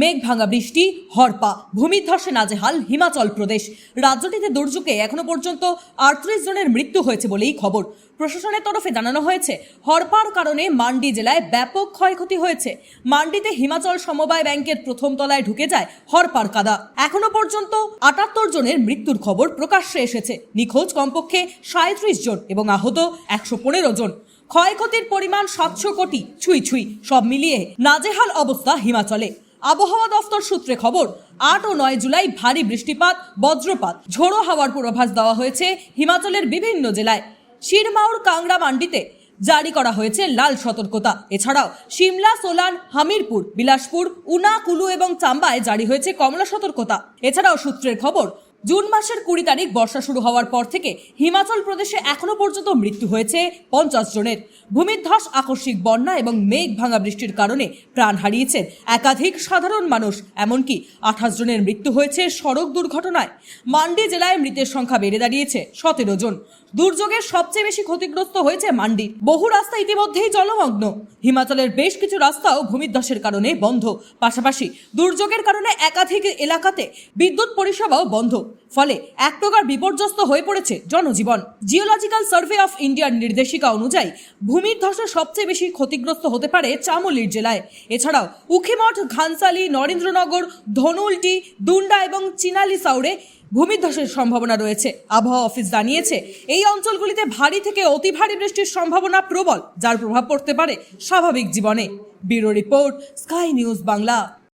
মেঘ ভাঙা বৃষ্টি, হরপা, ভূমিধ্বসে নাজেহাল হিমাচল প্রদেশ। রাজ্যটিতে দুর্যোগে এখনো পর্যন্ত 38 জনের মৃত্যু হয়েছে বলেই খবর। প্রশাসনের তরফে জানানো হয়েছে, হরপার কারণে মান্ডি জেলায় ব্যাপক ক্ষয়ক্ষতি হয়েছে। মান্ডিতে হিমাচল সমবায় ব্যাংকের প্রথম তলায় ঢুকে যায় হরপার কাদা। এখনো পর্যন্ত 78 জনের মৃত্যুর খবর প্রকাশ্যে এসেছে। নিখোঁজ কমপক্ষে 37 জন এবং আহত 115 জন। ক্ষয়ক্ষতির পরিমাণ 700 কোটি ছুঁই ছুঁই। সব মিলিয়ে নাজেহাল অবস্থা হিমাচলে। আবহাওয়া দফতর সূত্রে খবর, 8 ও 9 জুলাই ভারী বৃষ্টিপাত, বজ্রপাত, ঝোড়ো হাওয়ার পূর্বাভাস দেওয়া হয়েছে হিমাচলের বিভিন্ন জেলায়। শিরমাউর, কাংড়া, মান্ডিতে জারি করা হয়েছে লাল সতর্কতা। এছাড়াও সিমলা, সোলান, হামিরপুর, বিলাসপুর, উনা, কুলু এবং চাম্বায় জারি হয়েছে কমলা সতর্কতা। এছাড়াও সূত্রের খবর, জুন মাসের 20 তারিখ বর্ষা শুরু হওয়ার পর থেকে হিমাচল প্রদেশে এখনো পর্যন্ত মৃত্যু হয়েছে 50 জনের। ভূমিধ্বস, আকস্মিক বন্যা এবং মেঘ ভাঙা বৃষ্টির কারণে প্রাণ হারিয়েছেন একাধিক সাধারণ মানুষ। এমনকি 28 জনের মৃত্যু হয়েছে সড়ক দুর্ঘটনায়। মান্ডি জেলায় মৃতের সংখ্যা বেড়ে দাঁড়িয়েছে 17 জন। দুর্যোগের সবচেয়ে বেশি ক্ষতিগ্রস্ত হয়েছে মান্ডি। বহু রাস্তা ইতিমধ্যেই জলমগ্ন। হিমাচলের বেশ কিছু রাস্তাও ভূমিধ্বসের কারণে বন্ধ। পাশাপাশি দুর্যোগের কারণে একাধিক এলাকাতে বিদ্যুৎ পরিষেবাও বন্ধ। ফলে এক প্রকার বিপর্যস্ত হয়ে পড়েছে জনজীবন। জিওলজিক্যাল সার্ভে অফ ইন্ডিয়ার নির্দেশিকা অনুযায়ী ভূমিধ্বসে সবচেয়ে বেশি ক্ষতিগ্রস্ত হতে পারে চামোলির জেলায়। এছাড়াও উখিমঠ, ঘানসালি, নরেন্দ্রনগর, ধনুলটি, দুন্ডা এবং চিনালি সাউরে ভূমিধ্বসের সম্ভাবনা রয়েছে। আবহাওয়া অফিস জানিয়েছে, এই অঞ্চলগুলিতে ভারী থেকে অতি ভারী বৃষ্টির সম্ভাবনা প্রবল, যার প্রভাব পড়তে পারে স্বাভাবিক জীবনে। Bureau report, sky news Bangla.